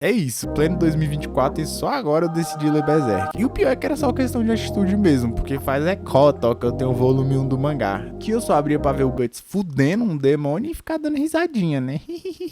É isso, pleno 2024 e só agora eu decidi ler Berserk. E o pior é que era só questão de atitude mesmo, porque faz cota que eu tenho o volume 1 do mangá, que eu só abria pra ver o Guts fudendo um demônio e ficar dando risadinha, né?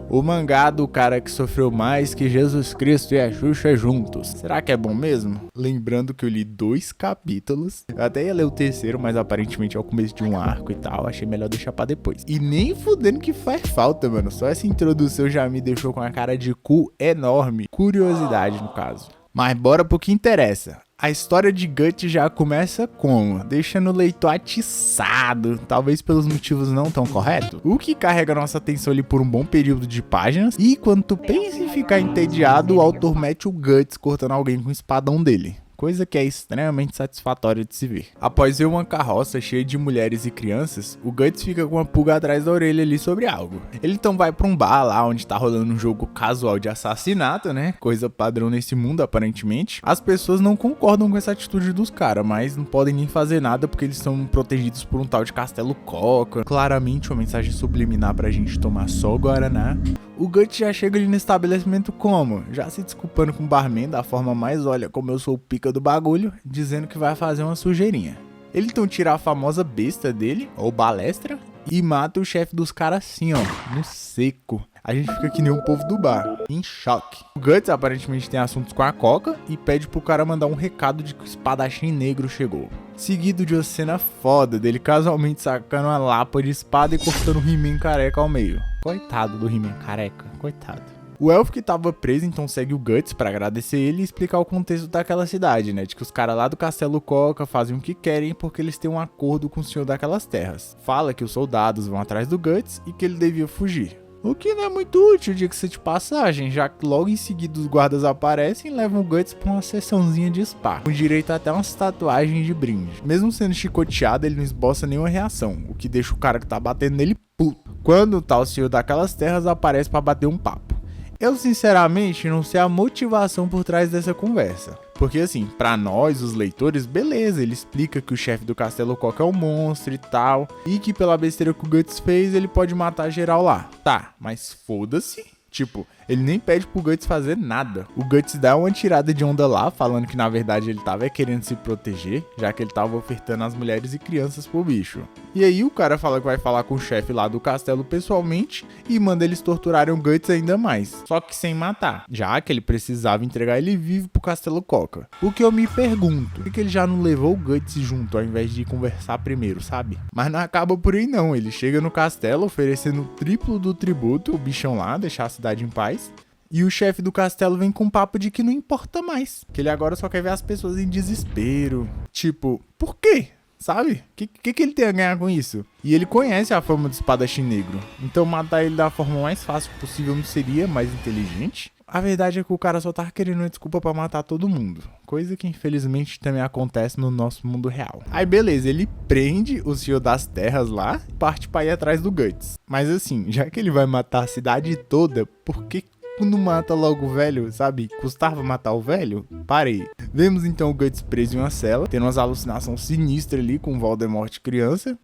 O mangá do cara que sofreu mais que Jesus Cristo e a Xuxa juntos. Será que é bom mesmo? Lembrando que eu li 2 capítulos, eu até ia ler o terceiro, mas aparentemente é o começo de um arco e tal, achei melhor deixar pra depois. E nem fudendo que faz falta, mano, só essa introdução já me deixou com a cara de cu enorme. Curiosidade, no caso. Mas bora pro que interessa. A história de Guts já começa como? Deixando o leitor atiçado, talvez pelos motivos não tão corretos. O que carrega nossa atenção ali por um bom período de páginas. E quando tu pensa em ficar entediado, o autor mete o Guts cortando alguém com o espadão dele. Coisa que é extremamente satisfatória de se ver. Após ver uma carroça cheia de mulheres e crianças, o Guts fica com uma pulga atrás da orelha ali sobre algo. Ele então vai pra um bar lá onde tá rolando um jogo casual de assassinato, né? Coisa padrão nesse mundo, aparentemente. As pessoas não concordam com essa atitude dos caras, mas não podem nem fazer nada porque eles são protegidos por um tal de Castelo Coca. Claramente uma mensagem subliminar pra gente tomar só o Guaraná. O Guts já chega ali no estabelecimento como? Já se desculpando com o barman da forma mais olha como eu sou o pica do bagulho, dizendo que vai fazer uma sujeirinha. Ele então tira a famosa besta dele, ou balestra, e mata o chefe dos caras assim, ó, no seco. A gente fica que nem o povo do bar, em choque. O Guts aparentemente tem assuntos com a Coca e pede pro cara mandar um recado de que o espadachim negro chegou. Seguido de uma cena foda dele casualmente sacando uma lapa de espada e cortando o He-Man careca ao meio. Coitado do He-Man careca, coitado. O elfo que tava preso então segue o Guts pra agradecer ele e explicar o contexto daquela cidade, né? De que os caras lá do Castelo Coca fazem o que querem porque eles têm um acordo com o senhor daquelas terras. Fala que os soldados vão atrás do Guts e que ele devia fugir. O que não é muito útil, diga-se de passagem, já que logo em seguida os guardas aparecem e levam o Guts pra uma sessãozinha de spa, com direito até umas tatuagens de brinde. Mesmo sendo chicoteado, ele não esboça nenhuma reação, o que deixa o cara que tá batendo nele puto. Quando o tal senhor daquelas terras aparece pra bater um papo. Eu sinceramente não sei a motivação por trás dessa conversa. Porque assim, pra nós, os leitores, beleza, ele explica que o chefe do Castelo Coca é um monstro e tal, e que pela besteira que o Guts fez, ele pode matar geral lá. Tá, mas foda-se. Tipo, ele nem pede pro Guts fazer nada. O Guts dá uma tirada de onda lá, falando que na verdade ele tava querendo se proteger, já que ele tava ofertando as mulheres e crianças pro bicho. E aí o cara fala que vai falar com o chefe lá do castelo pessoalmente e manda eles torturarem o Guts ainda mais. Só que sem matar, já que ele precisava entregar ele vivo pro Castelo Coca. O que eu me pergunto, por que ele já não levou o Guts junto ao invés de conversar primeiro, sabe? Mas não acaba por aí não, ele chega no castelo oferecendo o triplo do tributo, o bichão lá, deixar a cidade em paz. E o chefe do castelo vem com um papo de que não importa mais, que ele agora só quer ver as pessoas em desespero. Tipo, por quê? Sabe? O que ele tem a ganhar com isso? E ele conhece a fama do espadachim negro, então matar ele da forma mais fácil possível não seria mais inteligente? A verdade é que o cara só tá querendo uma desculpa pra matar todo mundo. Coisa que infelizmente também acontece no nosso mundo real. Aí beleza, ele prende o senhor das terras lá e parte pra ir atrás do Guts. Mas assim, já que ele vai matar a cidade toda, por que não mata logo o velho, sabe? Custava matar o velho? Parei. Vemos então o Guts preso em uma cela, tendo umas alucinações sinistras ali com o Voldemort criança.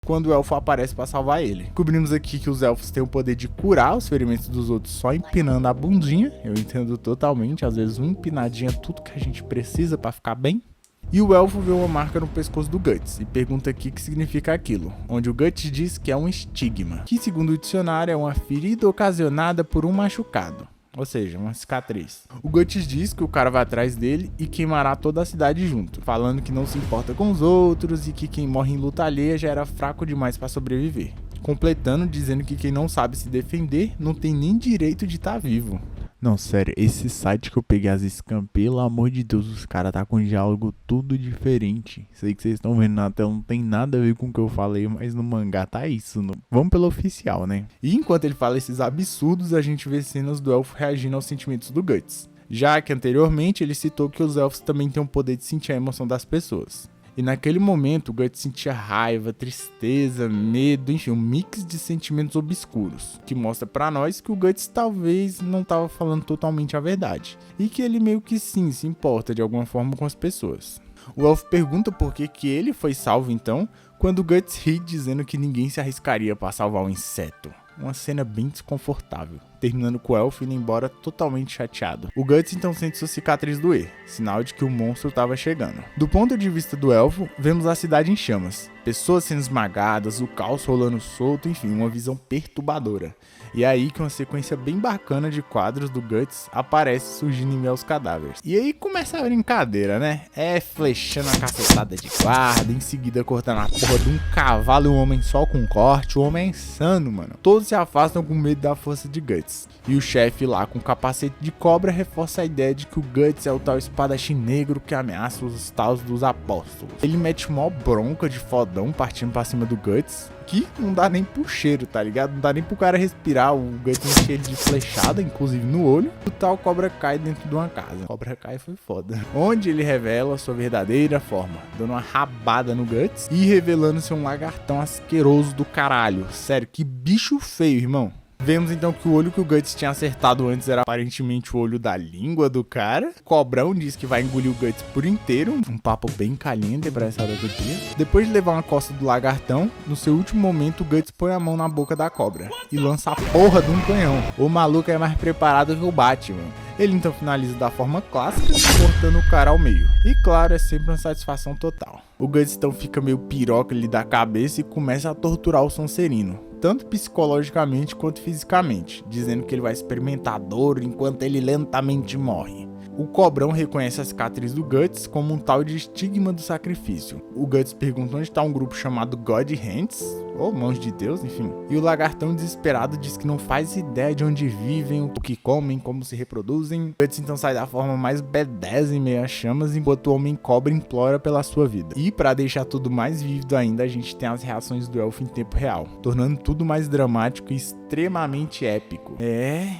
Quando o elfo aparece pra salvar ele. Descobrimos aqui que os elfos têm o poder de curar os ferimentos dos outros só empinando a bundinha. Eu entendo totalmente, às vezes uma empinadinha é tudo que a gente precisa pra ficar bem. E o elfo vê uma marca no pescoço do Guts e pergunta aqui o que significa aquilo, onde o Guts diz que é um estigma, que segundo o dicionário é uma ferida ocasionada por um machucado. Ou seja, uma cicatriz. O Guts diz que o cara vai atrás dele e queimará toda a cidade junto, falando que não se importa com os outros e que quem morre em luta alheia já era fraco demais para sobreviver. Completando dizendo que quem não sabe se defender não tem nem direito de estar vivo. Não, sério, esse site que eu peguei as scam, pelo amor de Deus, os caras tá com diálogo tudo diferente. Sei que vocês estão vendo na tela, não tem nada a ver com o que eu falei, mas no mangá tá isso. Vamos pelo oficial, né? E enquanto ele fala esses absurdos, a gente vê cenas do elfo reagindo aos sentimentos do Guts. Já que anteriormente ele citou que os elfos também têm o poder de sentir a emoção das pessoas. E naquele momento o Guts sentia raiva, tristeza, medo, enfim, um mix de sentimentos obscuros, que mostra pra nós que o Guts talvez não tava falando totalmente a verdade, e que ele meio que sim se importa de alguma forma com as pessoas. O elfo pergunta por que ele foi salvo então, quando o Guts ri dizendo que ninguém se arriscaria pra salvar um inseto. Uma cena bem desconfortável. terminando com o elfo indo embora totalmente chateado. O Guts então sente sua cicatriz doer, sinal de que o monstro estava chegando. Do ponto de vista do elfo, vemos a cidade em chamas, pessoas sendo esmagadas, o caos rolando solto, enfim, uma visão perturbadora. E é aí que uma sequência bem bacana de quadros do Guts aparece surgindo em meio aos cadáveres. E aí começa a brincadeira, né? É flechando a cacetada de guarda, em seguida cortando a porra de um cavalo e um homem só com corte. O homem é insano, mano. Todos se afastam com medo da força de Guts. E o chefe lá com capacete de cobra reforça a ideia de que o Guts é o tal espadachim negro que ameaça os taus dos apóstolos. Ele mete mó bronca de fodão partindo pra cima do Guts, que não dá nem pro cheiro, tá ligado? Não dá nem pro cara respirar. O Guts enche ele de flechada, inclusive no olho. O tal cobra cai dentro de uma casa. Cobra cai foi foda. Onde ele revela sua verdadeira forma, dando uma rabada no Guts e revelando ser um lagartão asqueroso do caralho. Sério, que bicho feio, irmão. Vemos então que o olho que o Guts tinha acertado antes era aparentemente o olho da língua do cara. O Cobrão diz que vai engolir o Guts por inteiro, um papo bem caliente pra essa hora do dia. Depois de levar uma costa do lagartão, no seu último momento o Guts põe a mão na boca da cobra e lança a porra de um canhão. O maluco é mais preparado que o Batman. Ele então finaliza da forma clássica, cortando o cara ao meio. E claro, é sempre uma satisfação total. O Guts então fica meio piroca ali da cabeça e começa a torturar o Sonserino, tanto psicologicamente quanto fisicamente, dizendo que ele vai experimentar dor enquanto ele lentamente morre. O Cobrão reconhece a cicatriz do Guts como um tal de estigma do sacrifício. O Guts pergunta onde está um grupo chamado God Hands, ou Mãos de Deus, enfim. E o lagartão desesperado diz que não faz ideia de onde vivem, o que comem, como se reproduzem. O Guts então sai da forma mais B10 em meio às chamas, enquanto o homem cobra implora pela sua vida. E para deixar tudo mais vívido ainda, a gente tem as reações do elfo em tempo real, tornando tudo mais dramático e extremamente épico.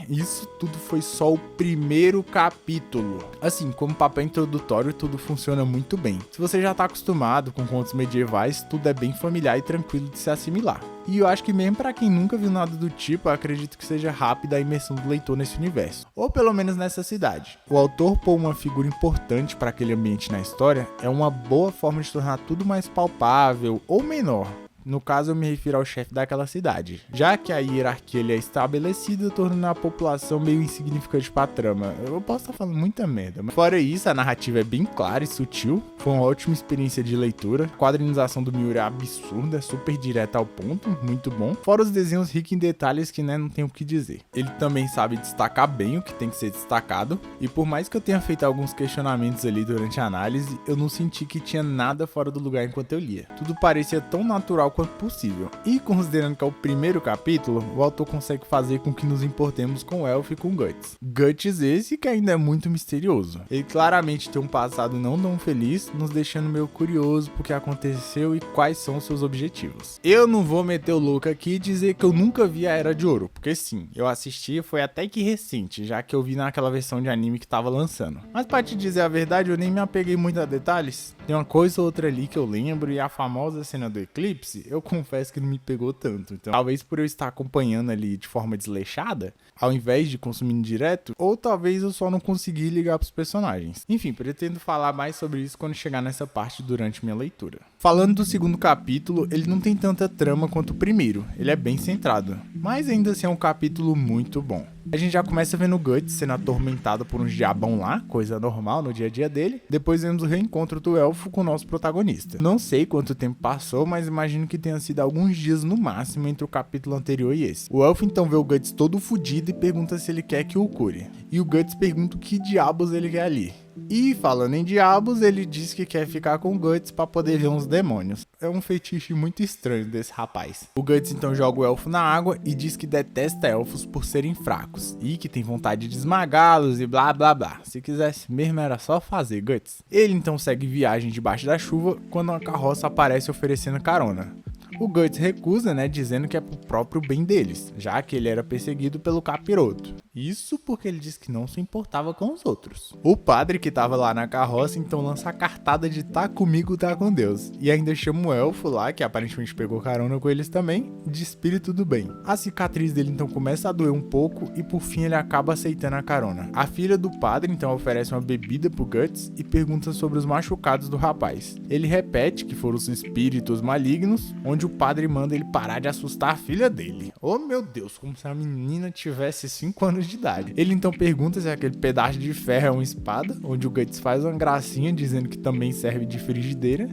Isso tudo foi só o primeiro capítulo. Assim, como papel introdutório, tudo funciona muito bem. Se você já tá acostumado com contos medievais, tudo é bem familiar e tranquilo de se assimilar. E eu acho que mesmo pra quem nunca viu nada do tipo, eu acredito que seja rápida a imersão do leitor nesse universo, ou pelo menos nessa cidade. O autor pôr uma figura importante para aquele ambiente na história é uma boa forma de tornar tudo mais palpável ou menor. No caso, eu me refiro ao chefe daquela cidade, já que a hierarquia ele é estabelecida, tornando a população meio insignificante pra trama. Eu posso estar falando muita merda, mas fora isso, a narrativa é bem clara e sutil. Foi uma ótima experiência de leitura. A quadrinização do Miura é absurda, é super direta ao ponto, muito bom. Fora os desenhos ricos em detalhes que, não tem o que dizer. Ele também sabe destacar bem o que tem que ser destacado, e por mais que eu tenha feito alguns questionamentos ali durante a análise, eu não senti que tinha nada fora do lugar enquanto eu lia. Tudo parecia tão natural quanto possível. E considerando que é o primeiro capítulo, o autor consegue fazer com que nos importemos com o elfo e com Guts. Guts esse que ainda é muito misterioso. Ele claramente tem um passado não tão feliz, nos deixando meio curioso por que aconteceu e quais são seus objetivos. Eu não vou meter o louco aqui e dizer que eu nunca vi a Era de Ouro, porque sim, eu assisti, foi até que recente, já que eu vi naquela versão de anime que tava lançando. Mas pra te dizer a verdade, eu nem me apeguei muito a detalhes. Tem uma coisa ou outra ali que eu lembro, e a famosa cena do eclipse, eu confesso que não me pegou tanto. Então, talvez por eu estar acompanhando ali de forma desleixada, ao invés de consumindo direto, ou talvez eu só não consegui ligar pros personagens. Enfim, pretendo falar mais sobre isso quando chegar nessa parte durante minha leitura. Falando do segundo capítulo, ele não tem tanta trama quanto o primeiro, ele é bem centrado, mas ainda assim é um capítulo muito bom. A gente já começa vendo o Guts sendo atormentado por um diabão lá, coisa normal no dia a dia dele. Depois vemos o reencontro do elfo com o nosso protagonista. Não sei quanto tempo passou, mas imagino que tenha sido alguns dias no máximo entre o capítulo anterior e esse. O elfo então vê o Guts todo fudido e pergunta se ele quer que o cure. E o Guts pergunta o que diabos ele quer ali. E falando em diabos, ele diz que quer ficar com o Guts pra poder ver uns demônios. É um fetiche muito estranho desse rapaz. O Guts então joga o elfo na água e diz que detesta elfos por serem fracos e que tem vontade de esmagá-los e blá blá blá. Se quisesse mesmo era só fazer, Guts. Ele então segue viagem debaixo da chuva quando uma carroça aparece oferecendo carona. O Guts recusa, dizendo que é pro próprio bem deles, já que ele era perseguido pelo capiroto. Isso porque ele disse que não se importava com os outros. O padre que tava lá na carroça então lança a cartada de tá comigo, tá com Deus. E ainda chama o elfo lá, que aparentemente pegou carona com eles também, de espírito do bem. A cicatriz dele então começa a doer um pouco e por fim ele acaba aceitando a carona. A filha do padre então oferece uma bebida pro Guts e pergunta sobre os machucados do rapaz. Ele repete que foram os espíritos malignos, onde o padre manda ele parar de assustar a filha dele. Oh meu Deus, como se a menina tivesse 5 anos de idade. Ele então pergunta se aquele pedaço de ferro é uma espada, onde o Guts faz uma gracinha dizendo que também serve de frigideira.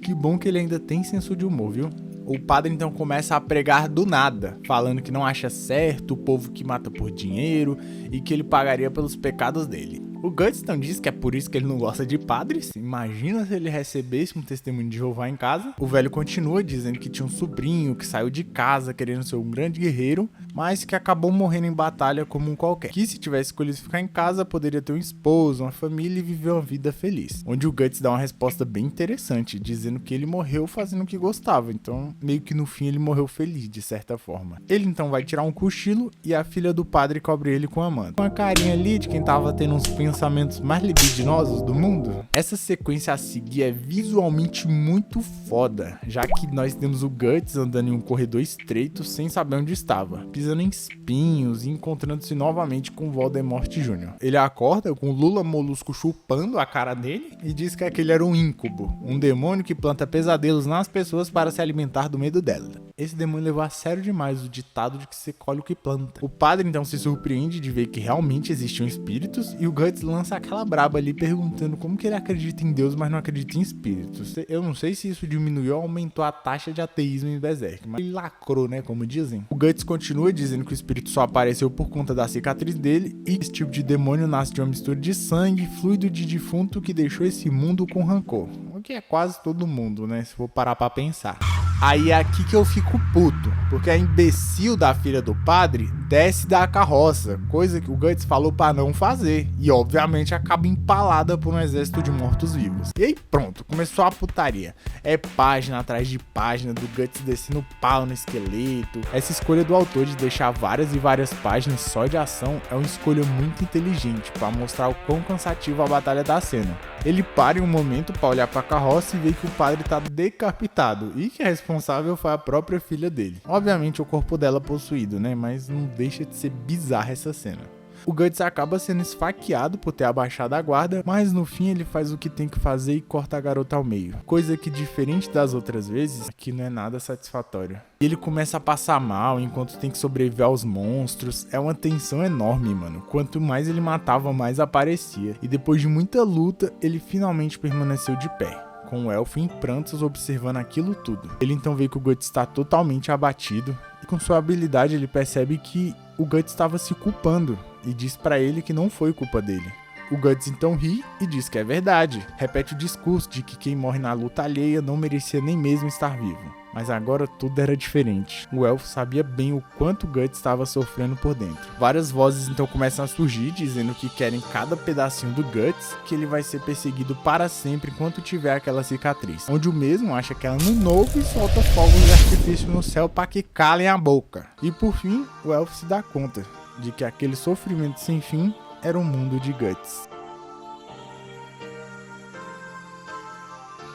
Que bom que ele ainda tem senso de humor, viu? O padre então começa a pregar do nada, falando que não acha certo o povo que mata por dinheiro e que ele pagaria pelos pecados dele. O Guts então diz que é por isso que ele não gosta de padres. Imagina se ele recebesse um testemunho de Jeová em casa. O velho continua dizendo que tinha um sobrinho que saiu de casa querendo ser um grande guerreiro, mas que acabou morrendo em batalha como um qualquer. Que se tivesse escolhido ficar em casa, poderia ter um esposo, uma família e viver uma vida feliz. Onde o Guts dá uma resposta bem interessante, dizendo que ele morreu fazendo o que gostava. Então, meio que no fim ele morreu feliz, de certa forma. Ele então vai tirar um cochilo e a filha do padre cobre ele com a manta. Uma carinha ali de quem tava tendo uns pensamentos mais libidinosos do mundo. Essa sequência a seguir é visualmente muito foda, já que nós temos o Guts andando em um corredor estreito sem saber onde estava, pisando em espinhos e encontrando-se novamente com Voldemort Jr. Ele acorda com o Lula Molusco chupando a cara dele e diz que aquele era um incubo, um demônio que planta pesadelos nas pessoas para se alimentar do medo dela. Esse demônio levou a sério demais o ditado de que você colhe o que planta. O padre então se surpreende de ver que realmente existiam espíritos e o Guts lança aquela braba ali perguntando como que ele acredita em Deus, mas não acredita em espíritos. Eu não sei se isso diminuiu ou aumentou a taxa de ateísmo em Berserk, mas ele lacrou, né, como dizem. O Guts continua dizendo que o espírito só apareceu por conta da cicatriz dele e esse tipo de demônio nasce de uma mistura de sangue e fluido de defunto que deixou esse mundo com rancor. O que é quase todo mundo, né, se for parar pra pensar. Aí é aqui que eu fico puto, porque a imbecil da filha do padre desce da carroça, coisa que o Guts falou pra não fazer, e obviamente acaba empalada por um exército de mortos-vivos. E aí pronto, começou a putaria. É página atrás de página do Guts descendo pau no esqueleto. Essa escolha do autor de deixar várias e várias páginas só de ação é uma escolha muito inteligente pra mostrar o quão cansativa a batalha tá sendo. Ele para em um momento pra olhar pra carroça e vê que o padre tá decapitado e que a responsável foi a própria filha dele. Obviamente o corpo dela possuído, né? Mas não deixa de ser bizarra essa cena. O Guts acaba sendo esfaqueado por ter abaixado a guarda, mas no fim ele faz o que tem que fazer e corta a garota ao meio. Coisa que, diferente das outras vezes, aqui não é nada satisfatório. Ele começa a passar mal enquanto tem que sobreviver aos monstros. É uma tensão enorme, mano. Quanto mais ele matava, mais aparecia. E depois de muita luta, ele finalmente permaneceu de pé, com o elfo em prantos observando aquilo tudo. Ele então vê que o Guts está totalmente abatido e com sua habilidade ele percebe que o Guts estava se culpando e diz pra ele que não foi culpa dele. O Guts então ri e diz que é verdade. Repete o discurso de que quem morre na luta alheia não merecia nem mesmo estar vivo. Mas agora tudo era diferente. O elfo sabia bem o quanto o Guts estava sofrendo por dentro. Várias vozes então começam a surgir dizendo que querem cada pedacinho do Guts, que ele vai ser perseguido para sempre enquanto tiver aquela cicatriz. Onde o mesmo acha que é ano novo e solta fogos de artifício no céu para que calem a boca. E por fim, o elfo se dá conta de que aquele sofrimento sem fim era um mundo de Guts.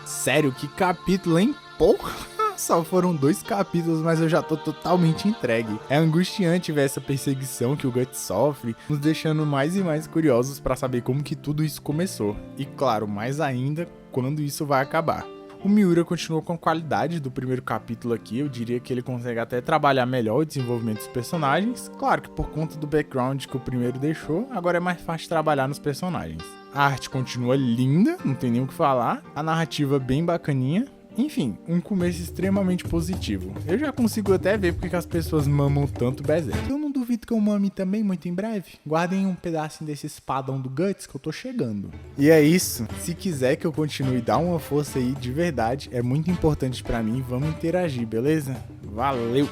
Sério, que capítulo, hein? Porra! Só foram 2 capítulos, mas eu já tô totalmente entregue. É angustiante ver essa perseguição que o Guts sofre, nos deixando mais e mais curiosos pra saber como que tudo isso começou. E claro, mais ainda, quando isso vai acabar. O Miura continuou com a qualidade do primeiro capítulo aqui, eu diria que ele consegue até trabalhar melhor o desenvolvimento dos personagens. Claro que por conta do background que o primeiro deixou, agora é mais fácil trabalhar nos personagens. A arte continua linda, não tem nem o que falar, a narrativa bem bacaninha. Enfim, um começo extremamente positivo. Eu já consigo até ver porque que as pessoas mamam tanto Berserk. Eu não duvido que eu mame também muito em breve. Guardem um pedacinho desse espadão do Guts que eu tô chegando. E é isso. Se quiser que eu continue, dá uma força aí de verdade. É muito importante pra mim. Vamos interagir, beleza? Valeu!